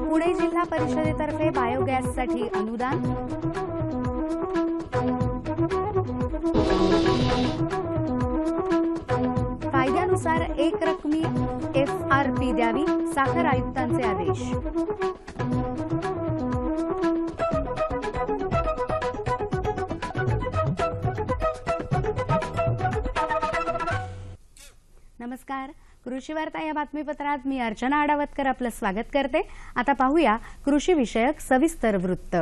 पुणे जिल्हा परिषदेतर्फे बायोगॅससाठी अनुदान। कायद्यानुसार एक रकमी FRP द्यावी, साखर आयुक्तांचे आदेश। नमस्कार, कृषी वार्ता या बातमीपत्रात मी अर्चना आडावतकर आपलं स्वागत करते। आता पाहूया कृषी विषयक सविस्तर वृत्त।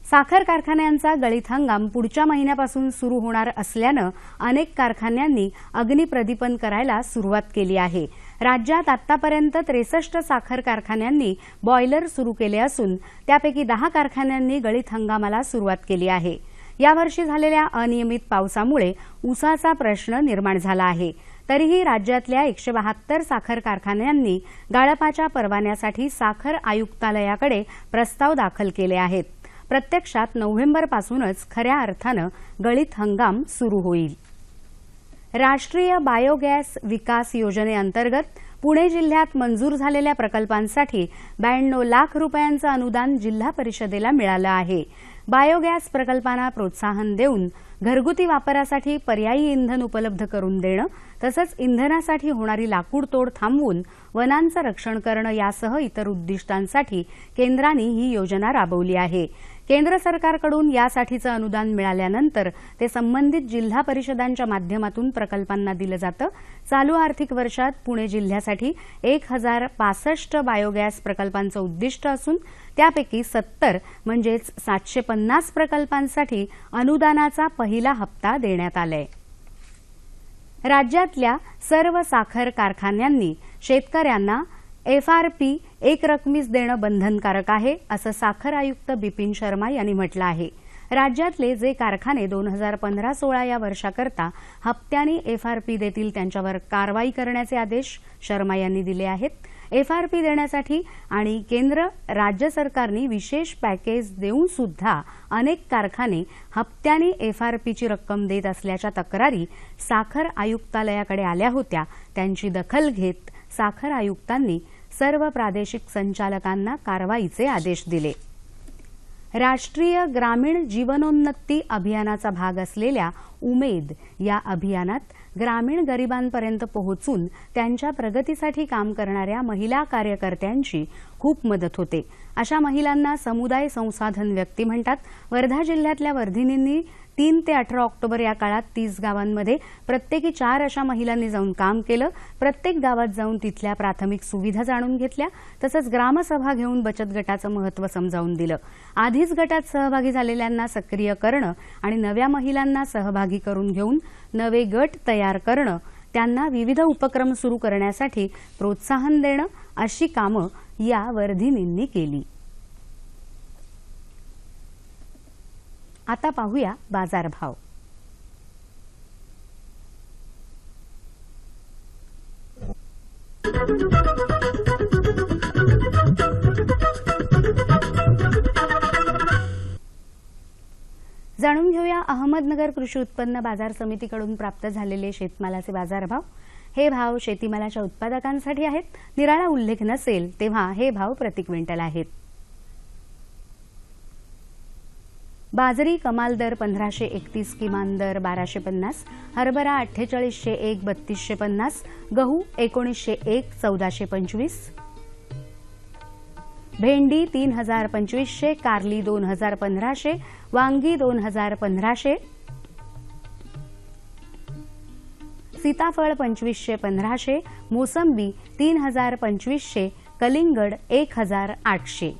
साखर कारखान्यांचा गळीत हंगाम पुढच्या महिन्यापासून सुरू होणार असल्याने अनेक कारखान्यांनी अग्निप्रदीपन करायला सुरुवात केली आहे। राज्यात आतापर्यंत 63 साखर कारखान्यांनी बॉयलर सुरू केले असून त्यापैकी 10 कारखान्यांनी गळीत हंगामाला सुरुवात केली आहे। यावर्षी झालेल्या अनियमित पावसामुळे ऊसाचा प्रश्न निर्माण झाला आहे। तरीही राज्यातल्या 172 साखर कारखान्यांनी गाळपाच्या परवान्यासाठी साखर आयुक्तालयाकडे प्रस्ताव दाखल केले आहेत। प्रत्यक्षात नोव्हेंबरपासूनच खऱ्या अर्थाने गळीत हंगाम सुरू होईल। राष्ट्रीय बायोगॅस विकास योजनेअंतर्गत पुणे जिल्ह्यात मंजूर झालेल्या प्रकल्पांसाठी 92 लाख रुपयांचं अनुदान जिल्हा परिषदेला मिळालं आहे। बायोगॅस प्रकल्पांना प्रोत्साहन देऊन घरगुती वापरासाठी पर्यायी इंधन उपलब्ध करून देणं तसंच इंधनासाठी होणारी लाकूड तोड थांबवून वनांचं रक्षण करणं यासह इतर उद्दिष्टांसाठी केंद्राने ही योजना राबवली आहे। केंद्र सरकारकडून यासाठीचं अनुदान मिळाल्यानंतर ते संबंधित जिल्हा परिषदांच्या माध्यमातून प्रकल्पांना दिलं जातं। चालू आर्थिक वर्षात पुणे जिल्ह्यासाठी 1065 बायोगॅस प्रकल्पांचं उद्दिष्ट असून त्यापैकी 70 म्हणजेच 750 प्रकल्पांसाठी अनुदानाचा पहिला हप्ता देण्यात आलाय। राज्यातल्या सर्व साखर कारखान्यांनी शेतकऱ्यांना FRP एक रकमीच देणं बंधनकारक आहे, असं साखर आयुक्त बिपिन शर्मा यांनी म्हटलं आहे। राज्यातले जे कारखाने 2015-16 या वर्षाकरता हप्त्यानी FRP देतील त्यांच्यावर कारवाई करण्याचे आदेश शर्मा यांनी दिले आहेत। FRP देण्यासाठी आणि केंद्र राज्य सरकारने विशेष पॅकेज देऊन सुद्धा अनेक कारखाने हप्त्यानी FRPची रक्कम देत असल्याच्या तक्रारी साखर आयुक्तालयाकडे आल्या होत्या। त्यांची दखल घेत साखर आयुक्तांनी सर्व प्रादेशिक संचालकांना कारवाईचे आदेश दिले। राष्ट्रीय ग्रामीण जीवनोन्नती अभियानाचा भाग असलेल्या उमेद या अभियानात ग्रामीण गरिबांपर्यंत पोहोचून त्यांच्या प्रगतीसाठी काम करणाऱ्या महिला कार्यकर्त्यांची खूप मदत होते। अशा महिलांना समुदाय संसाधन व्यक्ती म्हणतात। वर्धा जिल्ह्यातल्या वर्धिनींनी 3 ते 18 ऑक्टोबर या काळात 30 गावांमध्ये प्रत्येकी 4 अशा महिलांनी जाऊन काम केलं। प्रत्येक गावात जाऊन तिथल्या प्राथमिक सुविधा जाणून घेतल्या तसंच ग्रामसभा घेऊन बचत गटाचं महत्त्व समजावून दिलं। आधीच गटात सहभागी झालेल्यांना सक्रिय करणं आणि नव्या महिलांना सहभागी करून घेऊन नवे गट तयार करणं, त्यांना विविध उपक्रम सुरू करण्यासाठी प्रोत्साहन देणं अशी कामं या वर्धिनींनी केली। आता पाहूया बाजारभाव। जाणून घेऊया अहमदनगर कृषी उत्पन्न बाजार समितीकडून प्राप्त झालेले शेतमालाचे बाजारभाव। हे भाव शेतीमालाच्या उत्पादकांसाठी आहेत। निराळा उल्लेख नसेल तेव्हा हे भाव प्रति क्विंटल आहेत। बाजरी कमाल दर 1531, किमान दर 1250, हरभरा 4801 3250, गहू 1901 1425, भेंडी 3025, कारली 2015, वांगी 2015, सीताफळ 2515, मोसंबी 3025, कलिंगड 1800।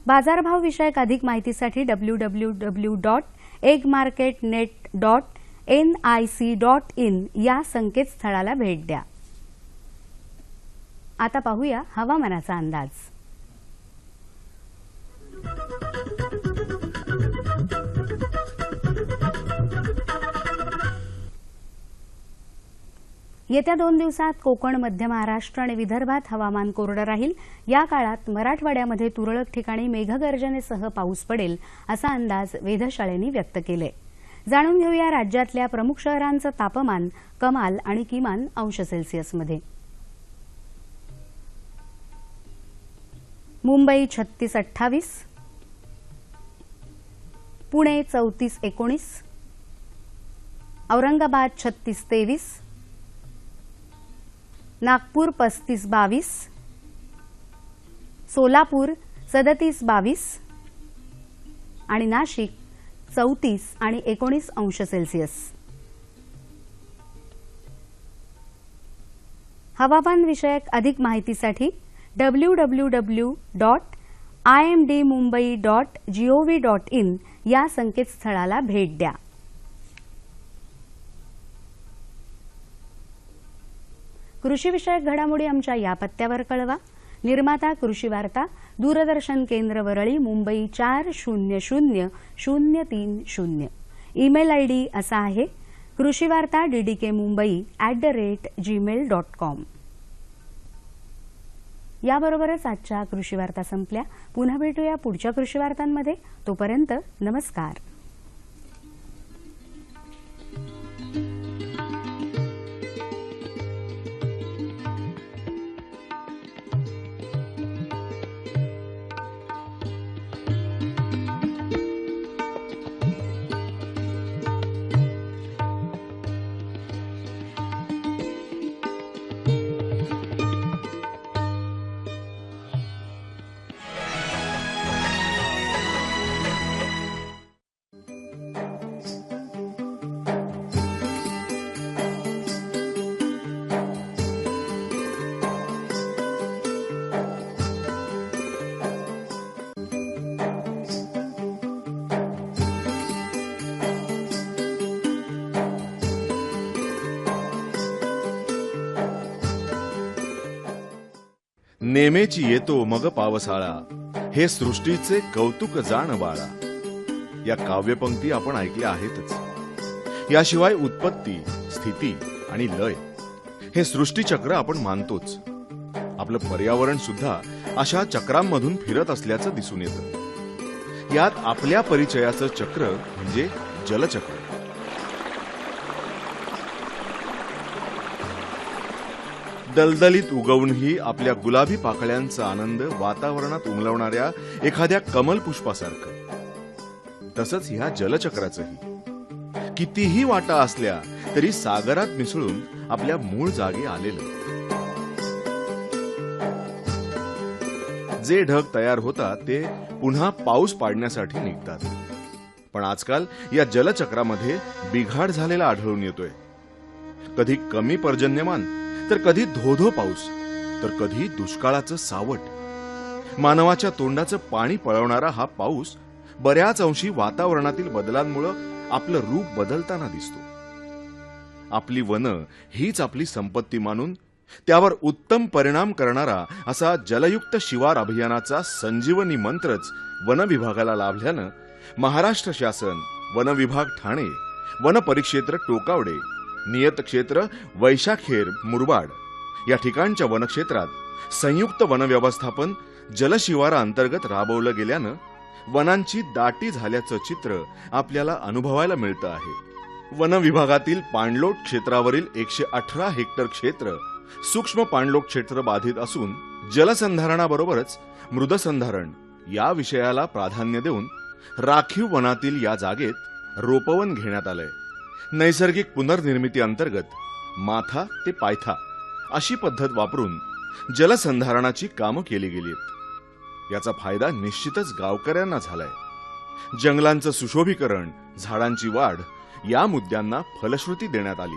बाजारभाव विषयक अधिक माहितीसाठी www.eggmarketnet.nic.in या संकेतस्थळाला भेट द्या। आता पाहूया हवामानाचा अंदाज। येत्या 2 दिवसात कोकण, मध्य महाराष्ट्र आणि विदर्भात हवामान कोरडं राहील। या काळात मराठवाड्यामध्ये तुरळक ठिकाणी मेघगर्जनेसह पाऊस पडेल असा अंदाज वेधशाळेने व्यक्त केलाय। जाणून घेऊया राज्यातल्या प्रमुख शहरांचं तापमान कमाल आणि किमान अंश सेल्सिअसमध्ये। मुंबई 36-28, पुणे 34-19, औरंगाबाद 36-23, नागपूर 35-22, सोलापूर 37-22 आणि नाशिक 34 आणि 19 अंश सेल्सिअस. हवामान विषयक अधिक माहितीसाठी www.imdmumbai.gov.in या संकेतस्थळाला भेट द्या. कृषी विषयक घडामोडी आमच्या या पत्त्यावर कळवा. निर्माता कृषी वार्ता, दूरदर्शन केंद्र वरळी, मुंबई 400030. ईमेल आयडी असा आहे krishivarta@gmail.com. याबरोबरच आजच्या कृषी वार्ता संपल्या. पुन्हा भेटूया पुढच्या कृषी वार्तांमध्ये. तोपर्यंत नमस्कार. नेमेची येतो मग पावसाळा, हे सृष्टीचे कौतुक जाण बाळा. या काव्यपंक्ती आपण ऐकल्या आहेतच. याशिवाय उत्पत्ती, स्थिती आणि लय हे सृष्टीचक्र आपण मानतोच. आपलं पर्यावरण सुद्धा अशा चक्रांमधून फिरत असल्याचं दिसून येतं. यात आपल्या परिचयाचं चक्र म्हणजे जलचक्र. दलदलीत उगवूनही आपल्या गुलाबी पाकळ्यांचा आनंद वातावरणात उमलवणाऱ्या एखाद्या कमल पुष्पासारखं. तसंच ह्या जलचक्राचंही कितीही वाटा असल्या तरी सागरात मिसळून आपल्या मूळ जागी आलेलं. जे ढग तयार होतात ते पुन्हा पाऊस पाडण्यासाठी निघतात. पण आजकाल या जलचक्रामध्ये बिघाड झालेला आढळून येतोय. कधी कमी पर्जन्यमान, तर कधी धोधो पाऊस, तर कधी दुष्काळाचं सावट. मानवाच्या तोंडाचं पाणी पळवणारा हा पाऊस बऱ्याच अंशी वातावरणातील बदलांमुळे आपलं रूप बदलताना दिसतो. आपली वनं हीच आपली संपत्ती मानून त्यावर उत्तम परिणाम करणारा असा जलयुक्त शिवार अभियानाचा संजीवनी मंत्रच वन विभागाला लाभल्यानं महाराष्ट्र शासन, वन विभाग ठाणे, वन परिक्षेत्र टोकावडे, नियत क्षेत्र वैशाखेर मुरबाड या ठिकाणच्या वनक्षेत्रात संयुक्त वन व्यवस्थापन जलशिवारा अंतर्गत राबवलं गेल्यानं वनांची दाटी झाल्याचं चित्र आपल्याला अनुभवायला मिळतं आहे. वन विभागातील पाणलोट क्षेत्रावरील 118 हेक्टर क्षेत्र सूक्ष्म पाणलोट क्षेत्र बाधित असून जलसंधारणाबरोबरच मृदसंधारण या विषयाला प्राधान्य देऊन राखीव वनातील या जागेत रोपवन घेण्यात आलंय. नैसर्गिक पुनर्निर्मिती अंतर्गत माथा ते पायथा अशी पद्धत वापरून जलसंधारणाची कामं केली गेलीत. याचा फायदा निश्चितच गावकऱ्यांना झालाय. जंगलांचं सुशोभीकरण, झाडांची वाढ या मुद्द्यांना फलश्रुती देण्यात आली.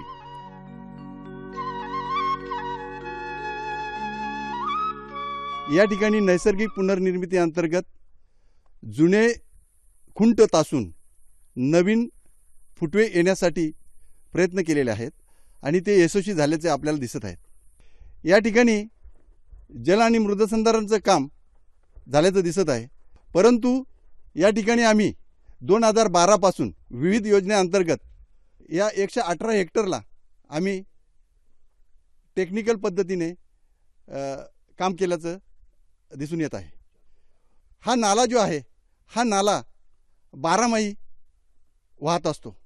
या ठिकाणी नैसर्गिक पुनर्निर्मिती अंतर्गत जुने खुंट तासून नवीन फुटवे येण्यासाठी प्रयत्न केलेले आहेत आणि ते यशस्वी झाल्याचे आपल्याला दिसत आहेत. या ठिकाणी जल आणि मृदसंधारणचं काम झाल्याचं दिसत आहे. परंतु या ठिकाणी आम्ही 2012 पासून विविध योजनेअंतर्गत या 118 हेक्टरला आम्ही टेक्निकल पद्धतीने काम केल्याचं दिसून येत आहे. हा नाला जो आहे हा नाला 12माही वाहत असतो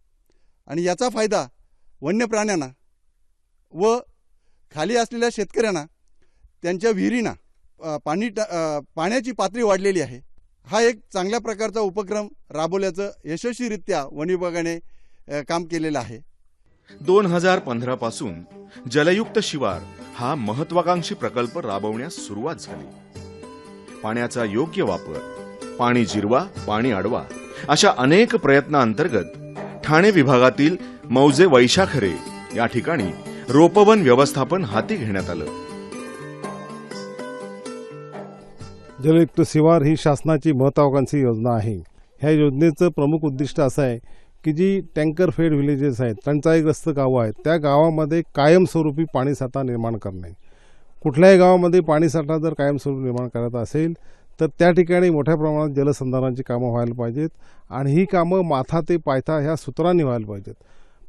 आणि याचा फायदा वन्य प्राण्यांना व खाली असलेल्या शेतकऱ्यांना त्यांच्या विहिरींना पाण्याची पातळी वाढलेली आहे. हा एक चांगल्या प्रकारचा उपक्रम राबवल्याचं यशस्वीरित्या वन विभागाने काम केलेलं आहे. 2015 पासून जलयुक्त शिवार हा महत्वाकांक्षी प्रकल्प राबवण्यास सुरुवात झाली. पाण्याचा योग्य वापर, पाणी जिरवा, पाणी अडवा अशा अनेक प्रयत्नांतर्गत ठाणे विभागातील मौजे वैशाखरे या ठिकाणी रोपवन व्यवस्थापन हाती घेण्यात आलं. जलयुक्त शिवार ही शासनाची महत्वाकांक्षी योजना आहे. ह्या योजनेचं प्रमुख उद्दिष्ट असं आहे की जी टँकर फेड विलेजेस आहेत, टंचाईग्रस्त गावं आहेत, त्या गावामध्ये कायमस्वरूपी पाणीसाठा निर्माण करणे. कुठल्याही गावामध्ये पाणीसाठा जर कायमस्वरूपी निर्माण करायचा असेल तर त्या ठिकाणी मोठ्या प्रमाणात जलसंधारणाची कामं व्हायला पाहिजेत आणि ही कामं माथा ते पायथा ह्या सूत्रांनी व्हायला पाहिजेत.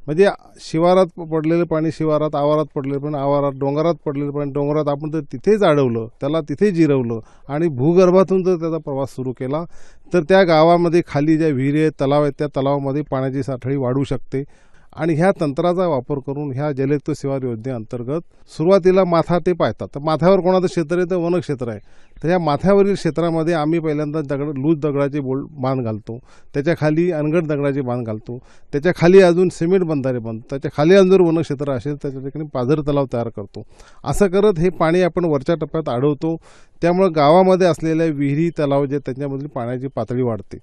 म्हणजे शिवारात पडलेलं पाणी शिवारात, आवारात पडलेलं पण आवारात, डोंगरात पडलेलं पाणी डोंगरात आपण जर तिथेच अडवलं, त्याला तिथे जिरवलं आणि भूगर्भातून जर त्याचा प्रवास सुरू केला तर त्या गावामध्ये खाली ज्या विहिरी आहेत, तलाव आहेत, त्या तलावामध्ये पाण्याची साठळी वाढू शकते. आणि ह्या तंत्राचा वापर करून ह्या जलयुक्त शिवार योजनेअंतर्गत सुरुवातीला माथा ते पायथा, तर माथ्यावर कोणाचं क्षेत्र आहे तर वनक्षेत्र आहे, तर ह्या माथ्यावरील क्षेत्रामध्ये आम्ही पहिल्यांदा लूज दगडाचे बांध घालतो, त्याच्या खाली अनगट दगडाचे बांध घालतो, त्याच्या खाली अजून सिमेंट बंधारे बांधतो, त्याच्या खाली अजून जर वनक्षेत्र असेल त्याच्या ठिकाणी पाझर तलाव तयार करतो. असं करत हे पाणी आपण वरच्या टप्प्यात अडवतो. त्यामुळे गावामध्ये असलेल्या विहिरी, तलाव जे त्याच्यामधील पाण्याची पातळी वाढते.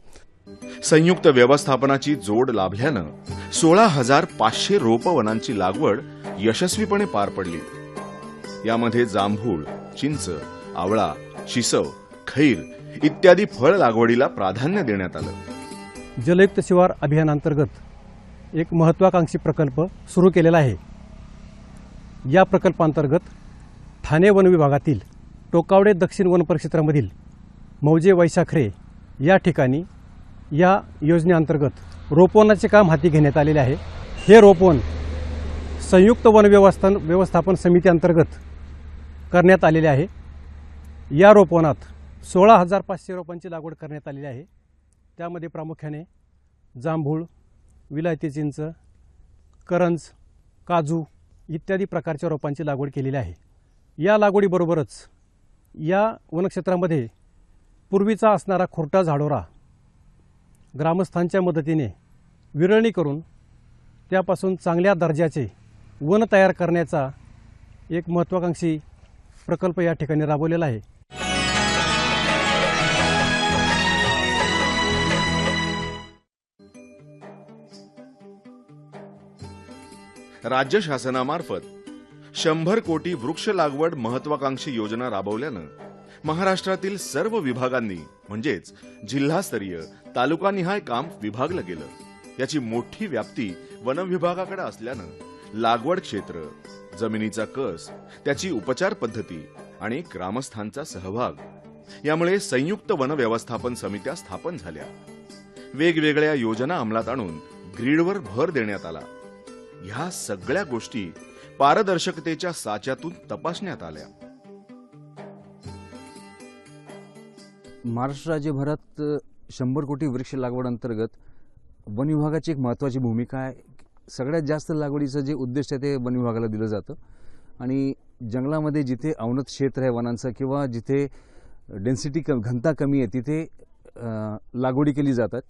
संयुक्त व्यवस्थापनाची जोड लाभल्यानं 16,500 रोपवनांची लागवड यशस्वीपणे पार पडली. यामध्ये जांभूळ, चिंच, आवळा, शिसव, खैर इत्यादी फळ लागवडीला प्राधान्य देण्यात आलं. जलयुक्त शिवार अभियानांतर्गत एक महत्त्वाकांक्षी प्रकल्प सुरू केलेला आहे. या प्रकल्पांतर्गत ठाणे वन विभागातील टोकावडे दक्षिण वन परिक्षेत्रामधील मौजे वैशाखरे या ठिकाणी या योजनेअंतर्गत रोपवनाचे काम हाती घेण्यात आलेले आहे. हे रोपवन संयुक्त वन व्यवस्थापन समिती अंतर्गत करण्यात आलेले आहे. या रोपवनात 16,500 रोपांची लागवड करण्यात आलेली आहे. त्यामध्ये प्रामुख्याने जांभूळ, विलायती चिंच, करंज, काजू इत्यादी प्रकारच्या रोपांची लागवड केलेली आहे. या लागवडीबरोबरच या वनक्षेत्रामध्ये पूर्वीचा असणारा खुरटा झाडोरा ग्रामस्थांच्या मदतीने विरळणी करून त्यापासून चांगल्या दर्जाचे वन तयार करण्याचा एक महत्त्वाकांक्षी प्रकल्प या ठिकाणी राबवलेला आहे. राज्य शासनामार्फत 100 कोटी वृक्ष लागवड महत्वाकांक्षी योजना राबवल्यानं महाराष्ट्रातील सर्व विभागांनी म्हणजेच जिल्हास्तरीय, तालुकानिहाय काम विभागलं गेलं. याची मोठी व्याप्ती वन विभागाकडे असल्यानं लागवड क्षेत्र, जमिनीचा कस, त्याची उपचार पद्धती आणि ग्रामस्थांचा सहभाग यामुळे संयुक्त वन व्यवस्थापन समित्या स्थापन झाल्या. वेगवेगळ्या योजना अंमलात आणून ग्रीडवर भर देण्यात आला. ह्या सगळ्या गोष्टी पारदर्शकतेच्या साच्यातून तपासण्यात आल्या. महाराष्ट्र राज्यभरात 100 कोटी वृक्ष लागवड अंतर्गत वन विभागाची एक महत्त्वाची भूमिका आहे. सगळ्यात जास्त लागवडीचं जे उद्दिष्ट आहे ते वन विभागाला दिलं जातं आणि जंगलामध्ये जिथे अवनत क्षेत्र आहे वनांचं किंवा जिथे डेन्सिटी घनता कमी आहे तिथे लागवडी केली जातात.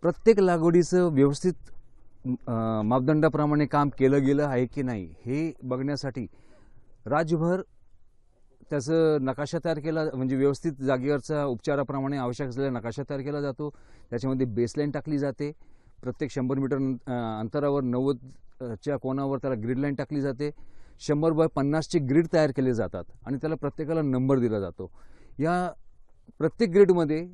प्रत्येक लागवडीचं व्यवस्थित मापदंडाप्रमाणे काम केलं गेलं आहे की नाही हे बघण्यासाठी राज्यभर त्याचं नकाशा तयार केला, म्हणजे व्यवस्थित जागेवरचा उपचाराप्रमाणे आवश्यक असलेला नकाशा तयार केला जातो. त्याच्यामध्ये बेसलाईन टाकली जाते. प्रत्येक 100 मीटर अंतरावर 90च्या कोणावर त्याला ग्रीड लाईन टाकली जाते. 100x50चे ग्रीड तयार केले जातात आणि त्याला प्रत्येकाला नंबर दिला जातो. या प्रत्येक ग्रीडमध्ये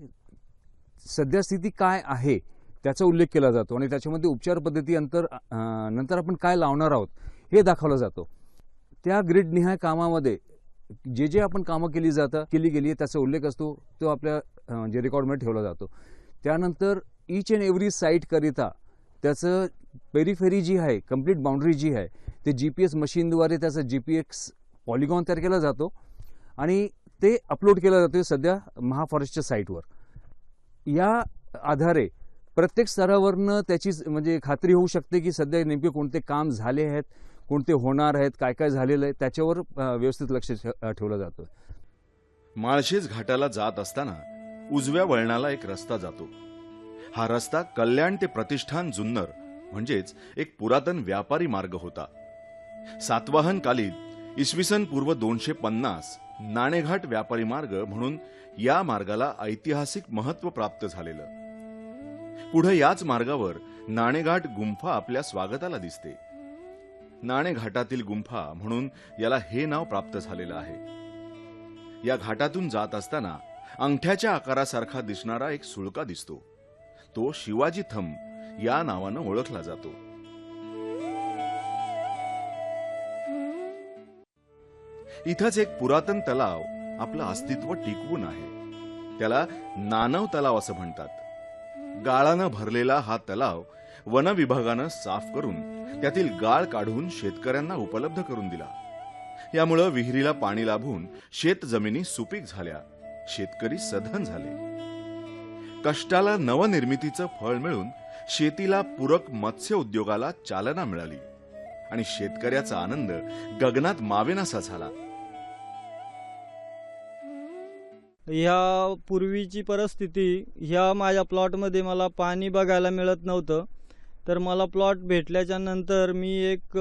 सद्यस्थिती काय आहे त्याचा उल्लेख केला जातो आणि त्याच्यामध्ये उपचार पद्धती नंतर आपण काय लावणार आहोत हे दाखवलं जातो. त्या ग्रीड निहाय कामामध्ये जे आपण कामं केली गेली त्याचा उल्लेख असतो, तो आपल्या जे रेकॉर्डमध्ये ठेवला जातो. त्यानंतर ईच अँड एव्हरी साईटकरिता त्याचं पेरिफेरी जी आहे, कंप्लीट बाउंड्री जी आहे, ते GPS मशीनद्वारे त्याचा GPS पॉलिगॉन तयार केला जातो आणि ते अपलोड केलं जातं सध्या महाफॉरेस्टच्या साईटवर. या आधारे प्रत्येक स्तरावरनं त्याची म्हणजे खात्री होऊ शकते की सध्या नेमके कोणते काम झाले आहेत, कोणते होणार आहेत, काय काय झालेलं आहे त्याच्यावर व्यवस्थित लक्ष ठेवलं जातं. माळशेज घाटाला जात असताना उजव्या वळणाला एक रस्ता जातो. हा रस्ता कल्याण ते प्रतिष्ठान जुन्नर म्हणजेच एक पुरातन व्यापारी मार्ग होता. सातवाहन कालीन इसवी सन पूर्व 250 नाणेघाट व्यापारी मार्ग म्हणून या मार्गाला ऐतिहासिक महत्त्व प्राप्त झालेलं. पुढे याच मार्गावर नाणेघाट गुंफा आपल्या स्वागताला दिसते. नाणेघाटातील गुंफा म्हणून याला हे नाव प्राप्त झालेलं आहे. या घाटातून जात असताना अंगठ्याच्या आकारासारखा दिसणारा एक सुळका दिसतो. तो शिवाजी थंब या नावानं ओळखला जातो. इथंच एक पुरातन तलाव आपलं अस्तित्व टिकवून आहे. त्याला नानव तलाव असं म्हणतात. गाळानं भरलेला हा तलाव वन विभागानं साफ करून त्यातील गाळ काढून शेतकऱ्यांना उपलब्ध करून दिला. यामुळे विहिरीला पाणी लाभून शेत जमिनी सुपीक झाल्या, शेतकरी सधन झाले. कष्टाला नवनिर्मितीचं फळ मिळून शेतीला पूरक मत्स्य उद्योगाला चालना मिळाली आणि शेतकऱ्याचा आनंद गगनात मावेनासा झाला. ह्या पूर्वीची परिस्थिती, ह्या माझ्या प्लॉटमध्ये मला पाणी बघायला मिळत नव्हतं. तर मला प्लॉट भेटल्याच्या नंतर मी एक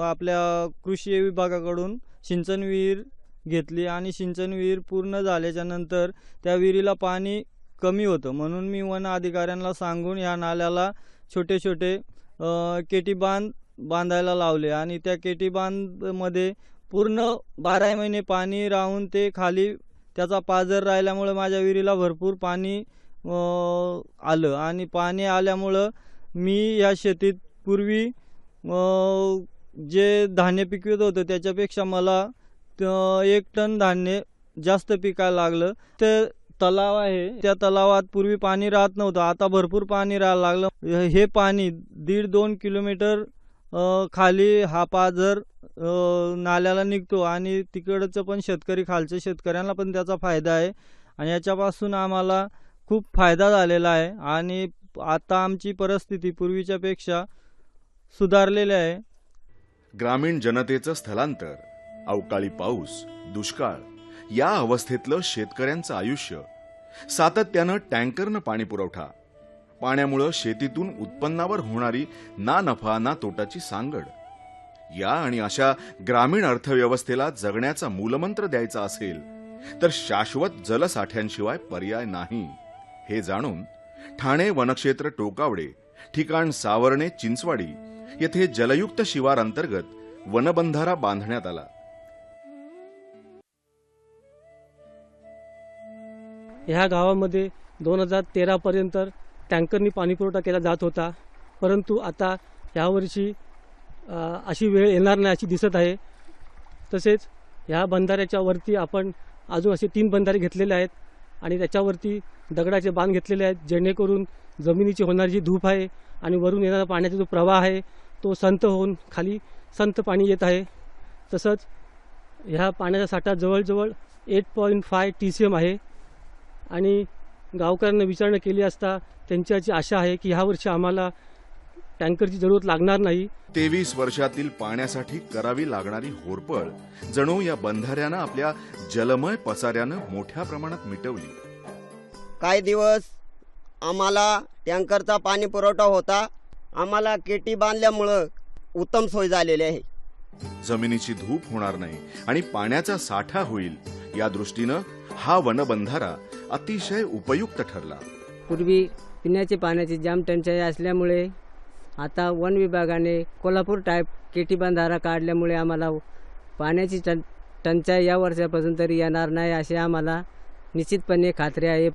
आपल्या कृषी विभागाकडून सिंचन विहीर घेतली आणि सिंचन विहीर पूर्ण झाल्याच्या नंतर त्या विहिरीला पाणी कमी होतं. म्हणून मी वन अधिकाऱ्यांना सांगून ह्या नाल्याला छोटे छोटे केटी बांधायला लावले आणि त्या केटी बांधमध्ये पूर्ण 12 महिने पाणी राहून ते खाली त्याचा पाझर राहिल्यामुळे माझ्या विहिरीला भरपूर पाणी आलं आणि पाणी आल्यामुळं मी या शेतीत पूर्वी जे धान्य पिकवत होतं त्याच्यापेक्षा मला 1 टन धान्य जास्त पिकायला लागलं. ते तलाव आहे, त्या तलावात पूर्वी पाणी राहत नव्हतं, आता भरपूर पाणी राहायला लागलं. हे पाणी 1.5-2 किलोमीटर खाली हा पाझर नाल्याला निघतो आणि तिकडचं पण शेतकरी, खालच्या शेतकऱ्यांना पण त्याचा फायदा आहे आणि याच्यापासून आम्हाला खूप फायदा झालेला आहे आणि आता आमची परिस्थिती पूर्वीच्या पेक्षा सुधारलेली आहे. ग्रामीण जनतेचं स्थलांतर, अवकाळी पाऊस, दुष्काळ या अवस्थेतलं शेतकऱ्यांचं आयुष्य, सातत्यानं टँकरनं पाणी पुरवठा, पाण्यामुळं शेतीतून उत्पन्नावर होणारी ना नफा ना तोटाची सांगड, या आणि अशा ग्रामीण अर्थव्यवस्थेला जगण्याचा मूलमंत्र द्यायचा असेल तर शाश्वत जलसाठ्यांशिवाय पर्याय नाही. हे जाणून ठाणे वनक्षेत्र टोकावडे ठिकाण सावर्णे चिंचवाडी येथे जलयुक्त शिवार अंतर्गत वनबंधारा बांधण्यात आला. ह्या गावामध्ये 2013 पर्यंत टँकरनी पाणी पुरवठा केला जात होता, परंतु आता यावर्षी अशी वेळ येणार नाही अशी दिसत आहे. तसेच ह्या बंधाऱ्याच्या वरती आपण अजून असे 3 बंधारे घेतलेले आहेत आणि त्याच्यावरती दगडाचे बांध घेतलेले आहेत, जेणेकरून जमिनीची होणारी जी धूप आहे आणि वरून येणारा पाण्याचा जो प्रवाह आहे तो संत होऊन खाली संत पाणी येत आहे. तसंच ह्या पाण्याचा साठा जवळजवळ 8.5 TCM आहे आणि गावकऱ्यांना विचारणा केली असता त्यांची अशी आशा आहे की ह्या वर्षी आम्हाला टँकरची जरूरत लागणार नाही. 23 वर्षातील पाण्यासाठी करावी लागणारी होरपळ जणू या बंधाऱ्यानं आपल्या जलमय पसाऱ्यानं मोठ्या प्रमाणात मिटवली. काही दिवस आम्हाला टँकरचा पाणी पुरवठा होता. आम्हाला केटी बांधल्यामुळं उत्तम सोय झालेली आहे. जमिनीची धूप होणार नाही आणि पाण्याचा साठा होईल या दृष्टीनं हा वनबंधारा अतिशय उपयुक्त ठरला. पूर्वी पिण्याच्या पाण्याची जाम टंचाई असल्यामुळे आता वन विभागाने कोल्हापूर टाईप केटी बंधारा काढल्यामुळे आम्हाला पाण्याची टंचाई या वर्षापासून तरी येणार नाही अशी आम्हाला निश्चितपणे खात्री आहे.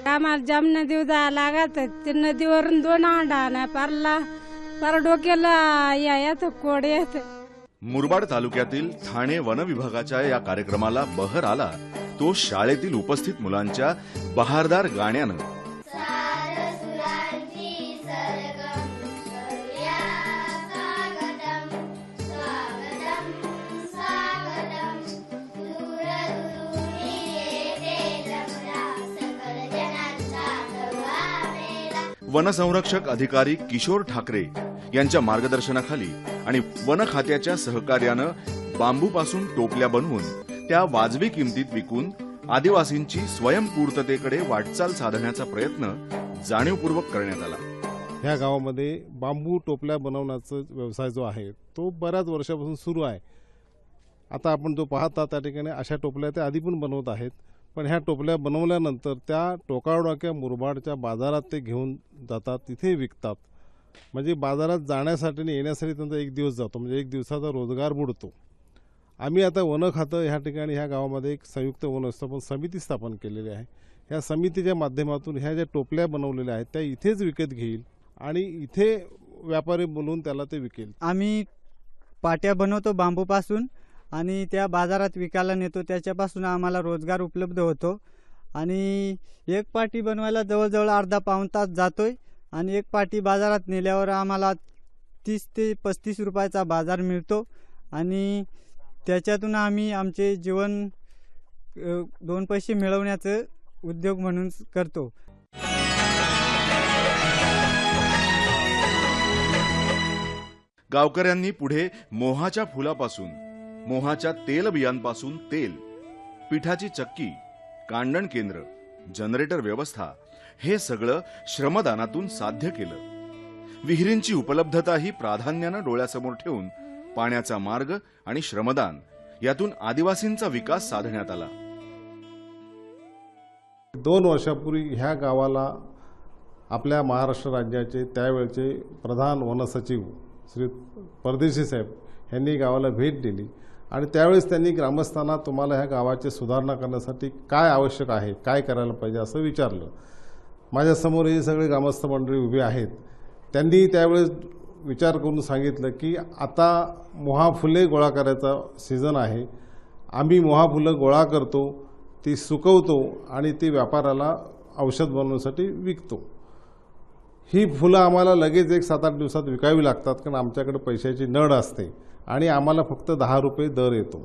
आम्हाला जाम नदीवर जायला लागत, ते नदीवरून 2 आंडा नाही पारला, पर डोक्याला यात कोड येत. मुरबाड तालुक्यातील ठाणे वन विभागाच्या या कार्यक्रमाला बहर आला तो शाळेतील उपस्थित मुलांच्या बहारदार गाण्यानं. वनसंरक्षक अधिकारी किशोर ठाकरे यांच्या मार्गदर्शनाखाली आणि वन खात्याच्या सहकार्यानं बांबूपासून टोपल्या बनवून त्या वाजवी किमतीत विकून आदिवासींची स्वयंपूर्ततेकडे वाटचाल साधण्याचा प्रयत्न जाणीवपूर्वक करण्यात आला. ह्या गावामध्ये बांबू टोपल्या बनवण्याचा व्यवसाय जो आहे तो बऱ्याच वर्षापासून सुरू आहे. आता आपण जो पाहता त्या ठिकाणी अशा टोपल्या ते आधी पण बनवत आहेत, पण ह्या टोपल्या बनवल्यानंतर त्या टोकावडोक्या मुरबाडच्या बाजारात ते घेऊन जातात, तिथे विकतात. म्हणजे बाजारात जाण्यासाठी आणि येण्यासाठी त्यांचा एक दिवस जातो, म्हणजे एक दिवसाचा रोजगार बुडतो. आम्ही आता वन खातं ह्या ठिकाणी ह्या गावामध्ये एक संयुक्त वन व्यवस्थापन समिती स्थापन केलेली आहे. ह्या समितीच्या माध्यमातून ह्या ज्या टोपल्या बनवलेल्या आहेत त्या इथेच विकत घेईल आणि इथे व्यापारी बोलवून त्याला ते विकेल. आम्ही पाट्या बनवतो बांबूपासून आणि त्या बाजारात विकायला नेतो. त्याच्यापासून आम्हाला रोजगार उपलब्ध होतो आणि एक पाटी बनवायला जवळजवळ अर्धा पाऊण तास जातोय आणि एक पाटी बाजारात नेल्यावर आम्हाला 30 ते 35 रुपयाचा बाजार मिळतो आणि त्याच्यातून आम्ही आमचे जीवन 2 पैसे मिळवण्याचं उद्योग म्हणून करतो. गावकऱ्यांनी पुढे मोहाच्या फुलापासून, मोहाच्या तेलबियांपासून तेल, पिठाची चक्की, कांडण केंद्र, जनरेटर व्यवस्था हे सगळं श्रमदानातून साध्य केलं. विहिरींची उपलब्धताही प्राधान्यानं डोळ्यासमोर ठेवून पाण्याचा मार्ग आणि श्रमदान यातून आदिवासींचा विकास साधण्यात आला. 2 वर्षापूर्वी ह्या गावाला आपल्या महाराष्ट्र राज्याचे त्यावेळचे प्रधान वनसचिव श्री परदेशी साहेब यांनी गावाला भेट दिली आणि त्यावेळेस त्यांनी ग्रामस्थांना तुम्हाला ह्या गावाची सुधारणा करण्यासाठी काय आवश्यक आहे, काय करायला पाहिजे असं विचारलं. माझ्यासमोर हे सगळे ग्रामस्थ मंडळी उभे आहेत. त्यांनी त्यावेळेस विचार करून सांगितलं की आता मोहा फुले गोळा करायचा सीझन आहे. आम्ही मोहा फुलं गोळा करतो, ती सुकवतो आणि ती व्यापाराला औषध बनवण्यासाठी विकतो. ही फुलं आम्हाला लगेच 1-7-8 दिवसात विकावी लागतात, कारण आमच्याकडे पैशाची नड असते आणि आम्हाला फक्त 10 रुपये दर येतो.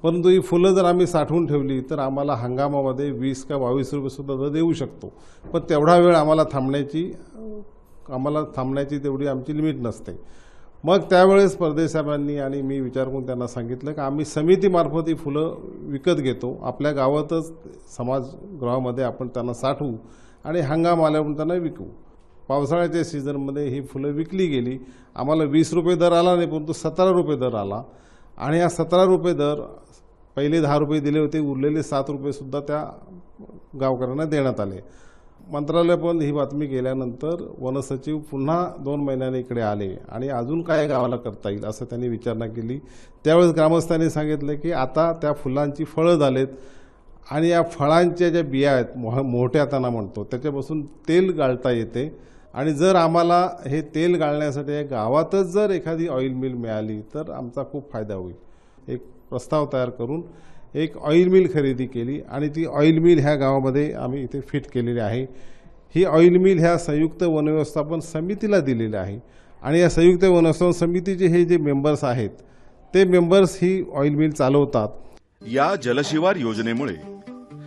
परंतु ही फुलं जर आम्ही साठवून ठेवली तर आम्हाला हंगामामध्ये 20 का 22 रुपये सुद्धा दर देऊ शकतो. पण तेवढा वेळ आम्हाला थांबण्याची तेवढी आमची लिमिट नसते. मग त्यावेळेस परदेश साहेबांनी आणि मी विचार करून त्यांना सांगितलं की आम्ही समितीमार्फत ही फुलं विकत घेतो, आपल्या गावातच समाजगृहामध्ये आपण त्यांना साठवू आणि हंगाम आल्यावर त्यांना विकू. पावसाळ्याच्या सीझनमध्ये ही फुलं विकली गेली. आम्हाला 20 रुपये दर आला नाही, परंतु 17 रुपये दर आला आणि या 17 रुपये दर पहिले 10 रुपये दिले होते, उरलेले 7 रुपयेसुद्धा त्या गावकऱ्यांना देण्यात आले. मंत्रालय पण ही बातमी केल्यानंतर वनसचिव पुन्हा 2 महिन्यांनी इकडे आले आणि अजून काय गावाला करता येईल असं त्यांनी विचारणा केली. त्यावेळेस ग्रामस्थांनी सांगितलं की आता त्या फुलांची फळं झालेत आणि या फळांच्या ज्या बिया आहेत, मोठ्या त्यांना म्हणतो, त्याच्यापासून तेल गाळता येते आणि जर आम्हाला हे तेल गाळण्यासाठी या गावातच जर एखादी ऑइल मिल मिळाली तर आमचा खूप फायदा होईल. एक प्रस्ताव तयार करून एक ऑइल मिल खरेदी केली आणि ती ऑइल मिल ह्या गावामध्ये आम्ही इथे फिट केलेली आहे. ही ऑइल मिल ह्या संयुक्त वनव्यवस्थापन समितीला दिलेली आहे आणि या संयुक्त वनव्यवस्थापन समितीचे हे जे मेंबर्स आहेत ते मेंबर्स ही ऑइल मिल चालवतात. या जलशिवार योजनेमुळे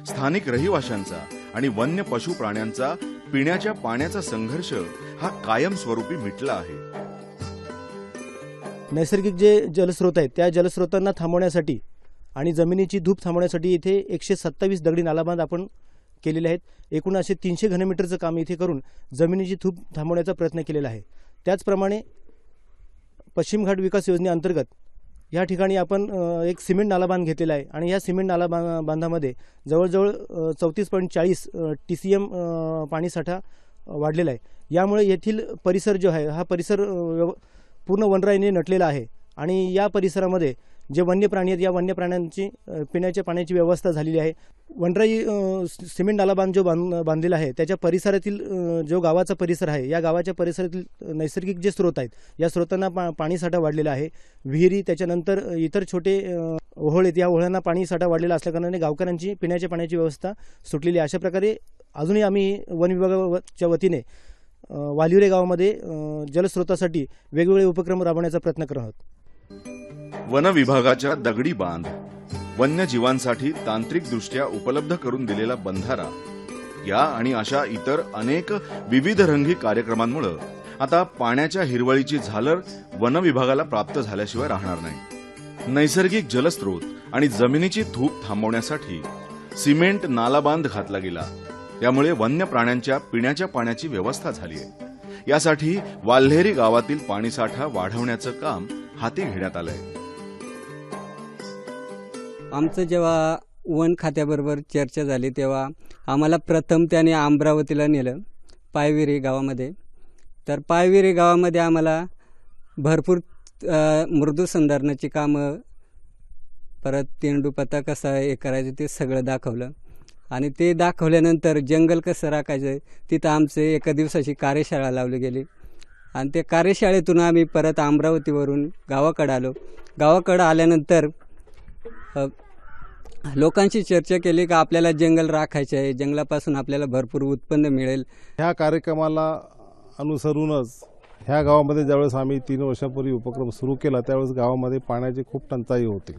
स्थानिक रहिवाशांचा आणि वन्य पशु प्राण्यांचा पिण्याच्या पाण्याचा संघर्ष हा कायमस्वरूपी मिटला आहे. नैसर्गिक जे जलस्रोत आहेत त्या जलस्रोतांना थांबवण्यासाठी आणि जमिनीची धूप थांबवण्यासाठी इथे 127 दगडी नालाबांध आपण केलेले आहेत. एकूण असे 300 घनमीटरचं काम इथे करून जमिनीची धूप थांबवण्याचा प्रयत्न केलेला आहे. त्याचप्रमाणे पश्चिम घाट विकास योजनेअंतर्गत या ठिकाणी आपण एक सिमेंट नालाबांध घेतलेला आहे आणि या सिमेंट नालाबांधामध्ये जवळजवळ 34.40 TCM पाणीसाठा वाढलेला आहे. यामुळे येथील परिसर जो आहे हा परिसर पूर्ण वनराईने नटलेला आहे आणि या परिसरामध्ये जे वन्य प्राणी आहेत या वन्य प्राण्यांची पिण्याच्या पाण्याची व्यवस्था झालेली आहे. वनराई सिमेंट नालाबांध जो बांधलेला आहे त्याच्या परिसरातील जो गावाचा परिसर आहे या गावाच्या परिसरातील नैसर्गिक जे स्रोत आहेत या स्रोतांना पाणीसाठा वाढलेला आहे. विहिरी त्याच्यानंतर इतर छोटे ओहोळ आहेत, या ओहोळ्यांना पाणीसाठा वाढलेला असल्याकारणाने गावकऱ्यांची पिण्याच्या पाण्याची व्यवस्था सुटलेली आहे. अशा प्रकारे अजूनही आम्ही वन विभागाच्या वतीने वालिवरे गावामध्ये जलस्रोतासाठी वेगवेगळे उपक्रम राबवण्याचा प्रयत्न करत आहोत. वन विभागाच्या दगडी बांध, वन्यजीवांसाठी तांत्रिकदृष्ट्या उपलब्ध करून दिलेला बंधारा या आणि अशा इतर अनेक विविधरंगी कार्यक्रमांमुळे आता पाण्याच्या हिरवळीची झालर वन विभागाला प्राप्त झाल्याशिवाय राहणार नाही. नैसर्गिक जलस्रोत आणि जमिनीची धूप थांबवण्यासाठी सिमेंट नालाबांध घातला गेला. त्यामुळे वन्य प्राण्यांच्या पिण्याच्या पाण्याची व्यवस्था झाली आहे. यासाठी वाल्हेरी गावातील पाणीसाठा वाढवण्याचं काम हाती घेण्यात आलंय. आमचं जेव्हा वन खात्याबरोबर चर्चा झाली तेव्हा आम्हाला प्रथम त्याने अमरावतीला नेलं, पायविरी गावामध्ये. तर पायविरी गावामध्ये आम्हाला भरपूर मृदू संधारणाची कामं, परत तेंडूपत्ता कसा हे करायचं ते सगळं दाखवलं. आणि ते दाखवल्यानंतर जंगल कसं राखायचं तिथं आमचे एका दिवसाची कार्यशाळा लावली गेली. आणि त्या कार्यशाळेतून आम्ही परत अमरावतीवरून गावाकडं आलो. गावाकडं आल्यानंतर लोकांशी चर्चा केली की आपल्याला जंगल राखायचे आहे, जंगलापासून आपल्याला भरपूर उत्पन्न मिळेल. ह्या कार्यक्रमाला अनुसरूनच ह्या गावामध्ये ज्यावेळेस आम्ही 3 वर्षापूर्वी उपक्रम सुरू केला त्यावेळेस गावामध्ये पाण्याची खूप टंचाई होती.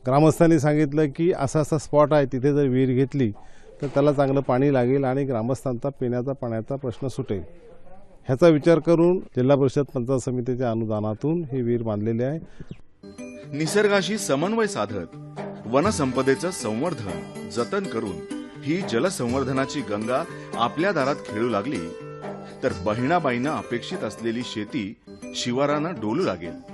ग्रामस्थांनी सांगितलं की असा असा स्पॉट आहे, तिथे जर विहीर घेतली तर त्याला चांगलं पाणी लागेल आणि ग्रामस्थांचा पिण्याचा पाण्याचा प्रश्न सुटेल. ह्याचा विचार करून जिल्हा परिषद पंचायत समितीच्या अनुदानातून ही विहीर बांधलेली आहे. निसर्गाशी समन्वय साधत वनसंपदेचं संवर्धन जतन करून ही जलसंवर्धनाची गंगा आपल्या दारात खेळू लागली तर बहिणाबाईंना अपेक्षित असलेली शेती शिवारानं डोलू लागेल.